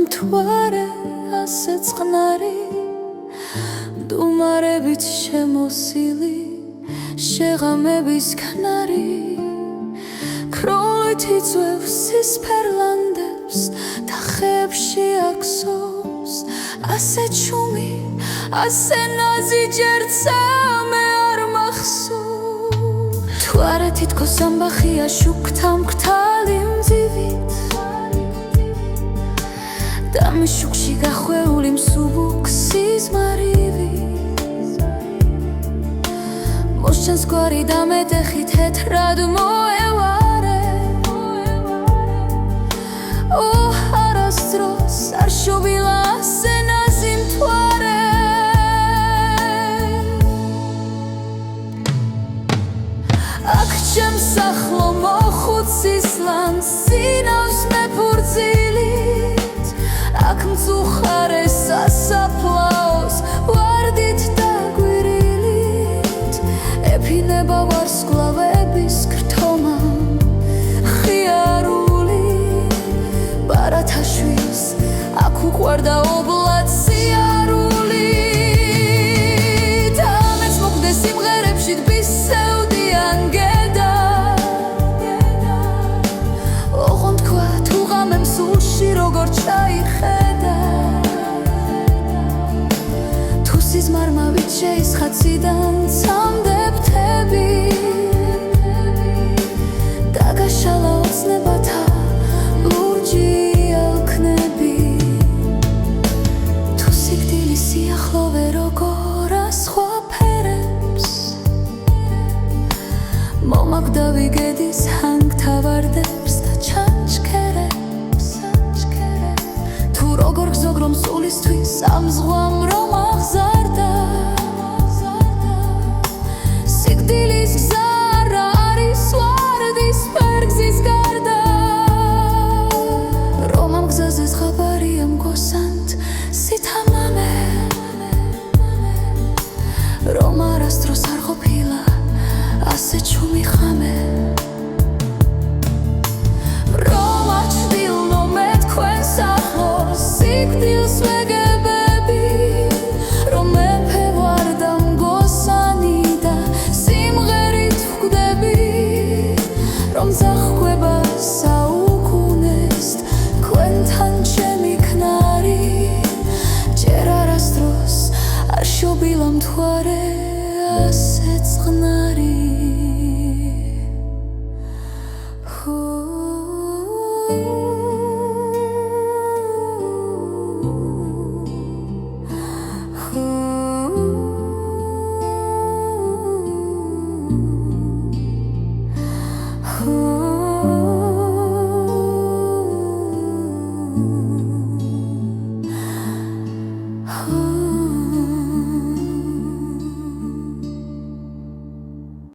მთვარე ასე წყნარი მდუმარებით შემოსილი შეღამების ქნარი ქროლით იწვევს სისფერლანდებს და ხეებში აქსობს ასე ჩუმი ასე ნაზი ჯერცა მე არ მახსოვს მთვარე თითქოს ამბახია შუქთა მკრთალი მძივით და მის შუქში გახვეული მსუბუქ სიზმარივი მოსჩენს გვარი და მეტეხი თეთრად მოევარე არასდროს არ შობილა ასე ნაზი მთვარე აქ ჩემს ახლო მოხუცის ლანს სინავს მეფუძილით აქ მწუხარე სასაფლაოს ვარდით და გვირილით ეფინება ვარსკვლავების გრთომა ხიარული ბარათაშვილს აქ უყვარდა ობლად სიარული და მეც მოკვდე სიმღერებში თბისევდიან გედა ოღონდ თქვა თუ ღამემ სულში როგორ ჩაიხედა თუ სიზმარმავით შეისხაციდან ცამდებ თები დაგაშალა ოცნებათა ლურჯი ალქნები თუ სიკვდილის სიახლოვე როგორ ასხვაფერებს მომაკვდა ვიგედის ჰანგთა ვარდებს და ჩანჩქერებს თუ როგორ გზოგ რომ სულისთვის ამ ზღვამ რომ აღზარდა სიკვდილის გზა რა არის ვარდის ფერგზის გარდა რომ ამ გზაზე ზღაპარია მგოსანთ სითამამე რომ არასდროს არ ყოფილა ასე ჩუმი ხამე რომ აჩდილნო მე თქვენს ახლოს სიკვდილს ვეგებები რომ მეფე ვარ და მგოსანი და სიმღერით ვხვდები რომ ზახვება საუკუნეს თქვენთან ჩემი ქნარი ჯერ არასდროს არ შობილა მთვარე ასე წყნარი